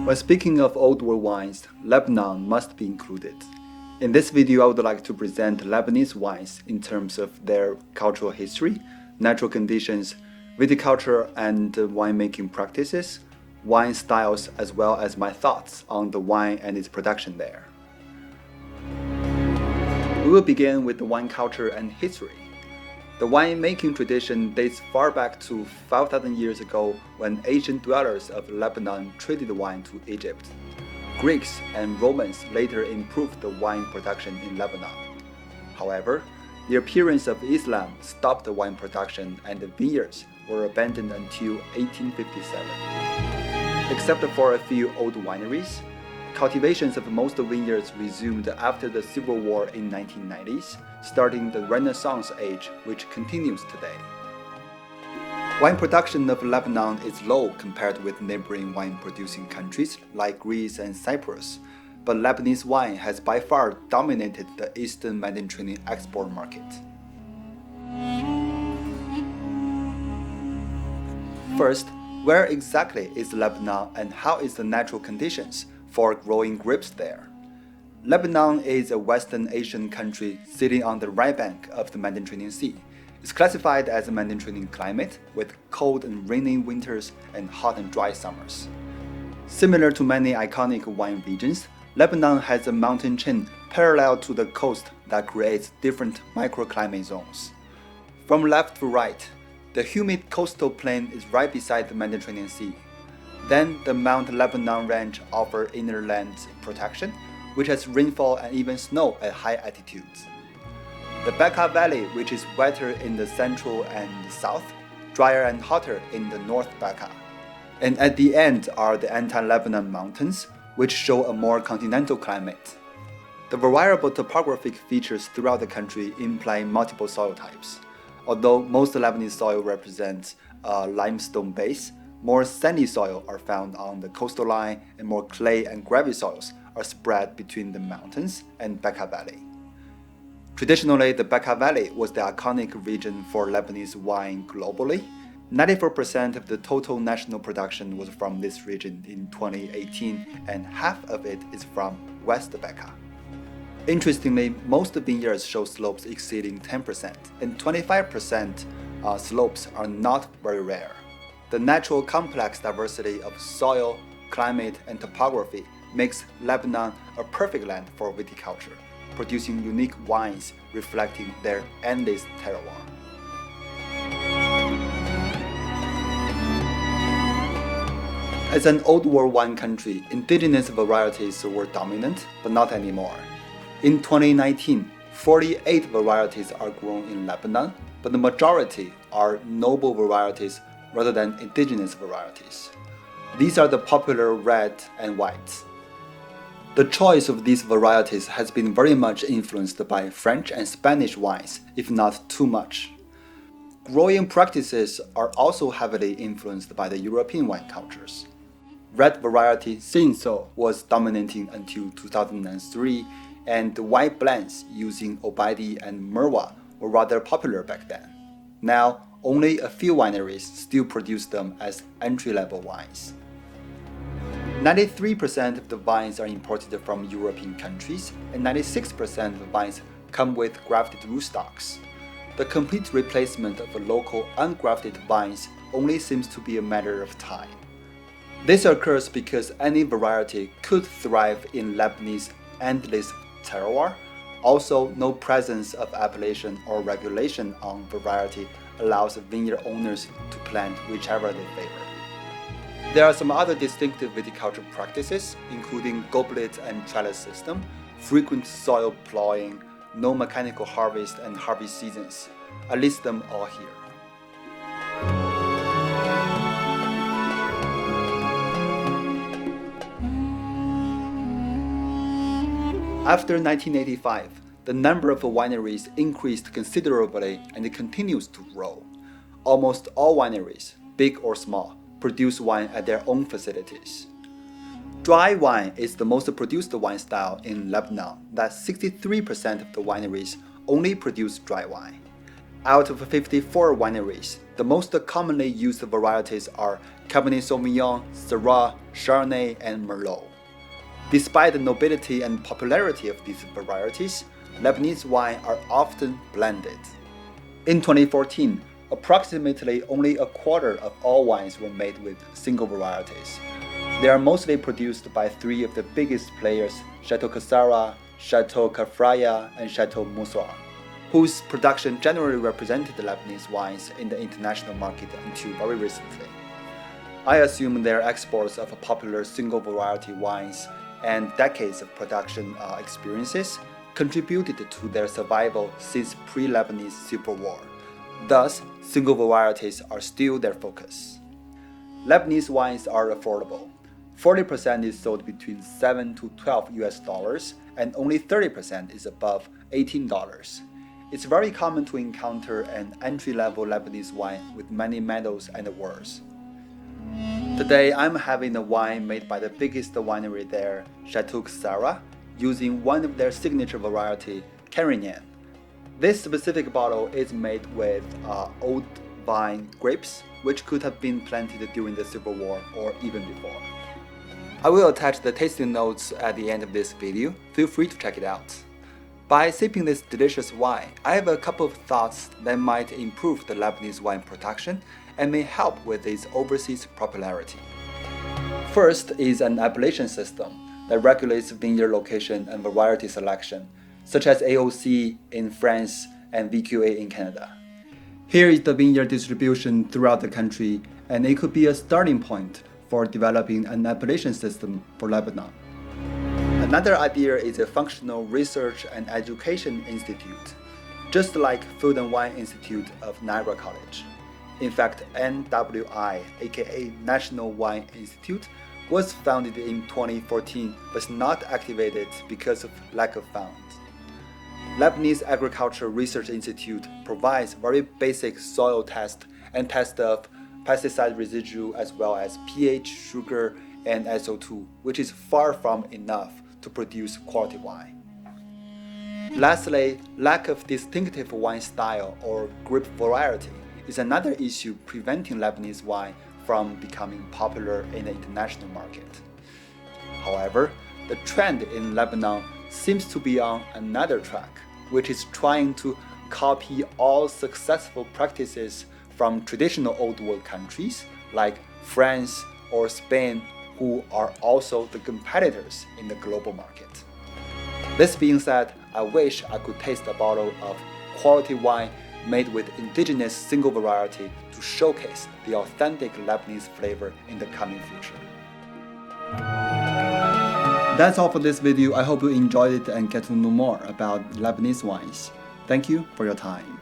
When speaking of old world wines, Lebanon must be included. In this video, I would like to present Lebanese wines in terms of their cultural history, natural conditions, viticulture and winemaking practices, wine styles, as well as my thoughts on the wine and its production there. We will begin with the wine culture and history. The winemaking tradition dates far back to 5,000 years ago when ancient dwellers of Lebanon traded wine to Egypt. Greeks and Romans later improved the wine production in Lebanon. However, the appearance of Islam stopped the wine production and the vineyards were abandoned until 1857. Except for a few old wineries, cultivations of most vineyards resumed after the Civil War in 1990s, starting the Renaissance age, which continues today. Wine production of Lebanon is low compared with neighboring wine-producing countries like Greece and Cyprus, but Lebanese wine has by far dominated the Eastern Mediterranean export market. First, where exactly is Lebanon and how is the natural conditions for growing grapes there? Lebanon is a Western Asian country sitting on the right bank of the Mediterranean Sea. It's classified as a Mediterranean climate with cold and rainy winters and hot and dry summers. Similar to many iconic wine regions, Lebanon has a mountain chain parallel to the coast that creates different microclimate zones. From left to right, the humid coastal plain is right beside the Mediterranean Sea. Then the Mount Lebanon Range offers inland protection, which has rainfall and even snow at high altitudes. The Bekaa Valley, which is wetter in the central and south, drier and hotter in the North Bekaa. And at the end are the anti-Lebanon mountains, which show a more continental climate. The variable topographic features throughout the country imply multiple soil types. Although most Lebanese soil represents a limestone base, more sandy soil are found on the coastal line and more clay and gravel soils are spread between the mountains and Bekaa Valley. Traditionally, the Bekaa Valley was the iconic region for Lebanese wine globally. 94% of the total national production was from this region in 2018, and half of it is from West Bekaa. Interestingly, most vineyards show slopes exceeding 10%, and 25% slopes are not very rare. The natural complex diversity of soil, climate, and topography makes Lebanon a perfect land for viticulture, producing unique wines reflecting their endless terroir. As an old world wine country, indigenous varieties were dominant, but not anymore. In 2019, 48 varieties are grown in Lebanon, but the majority are noble varieties rather than indigenous varieties. These are the popular red and whites. The choice of these varieties has been very much influenced by French and Spanish wines, if not too much. Growing practices are also heavily influenced by the European wine cultures. Red variety Cinsault was dominating until 2003, and the white blends using Obaidi and Merwa were rather popular back then. Now, only a few wineries still produce them as entry-level wines. 93% of the wines are imported from European countries, and 96% of the wines come with grafted rootstocks. The complete replacement of local ungrafted vines only seems to be a matter of time. This occurs because any variety could thrive in Lebanese endless terroir. Also, no presence of appellation or regulation on variety allows vineyard owners to plant whichever they favor. There are some other distinctive viticulture practices, including goblet and trellis system, frequent soil plowing, no mechanical harvest and harvest seasons. I list them all here. After 1985, the number of wineries increased considerably and it continues to grow. Almost all wineries, big or small, produce wine at their own facilities. Dry wine is the most produced wine style in Lebanon, that 63% of the wineries only produce dry wine. Out of 54 wineries, the most commonly used varieties are Cabernet Sauvignon, Syrah, Chardonnay, and Merlot. Despite the nobility and popularity of these varieties, Lebanese wine are often blended. In 2014, approximately only a quarter of all wines were made with single varieties. They are mostly produced by three of the biggest players, Chateau Casara, Chateau Cafraya, and Chateau Moussoir, whose production generally represented the Lebanese wines in the international market until very recently. I assume their exports of popular single variety wines and decades of production experiences contributed to their survival since pre-Lebanese Civil War. Thus, single varieties are still their focus. Lebanese wines are affordable. 40% is sold between $7 to $12 and only 30% is above $18. It's very common to encounter an entry-level Lebanese wine with many medals and awards. Today, I'm having a wine made by the biggest winery there, Chateau Casara, using one of their signature variety, Carignan. This specific bottle is made with old vine grapes, which could have been planted during the Civil War or even before. I will attach the tasting notes at the end of this video. Feel free to check it out. By sipping this delicious wine, I have a couple of thoughts that might improve the Lebanese wine production and may help with its overseas popularity. First is an appellation system that regulates vineyard location and variety selection, such as AOC in France and VQA in Canada. Here is the vineyard distribution throughout the country, and it could be a starting point for developing an appellation system for Lebanon. Another idea is a functional research and education institute, just like Food and Wine Institute of Niagara College. In fact, NWI, aka National Wine Institute, was founded in 2014 but not activated because of lack of funds. Lebanese Agriculture Research Institute provides very basic soil test and test of pesticide residue as well as pH, sugar, and SO2, which is far from enough to produce quality wine. Lastly, lack of distinctive wine style or grape variety is another issue preventing Lebanese wine from becoming popular in the international market. However, the trend in Lebanon seems to be on another track, which is trying to copy all successful practices from traditional old world countries like France or Spain, who are also the competitors in the global market. This being said, I wish I could taste a bottle of quality wine made with indigenous single variety to showcase the authentic Lebanese flavor in the coming future. That's all for this video. I hope you enjoyed it and get to know more about Lebanese wines. Thank you for your time.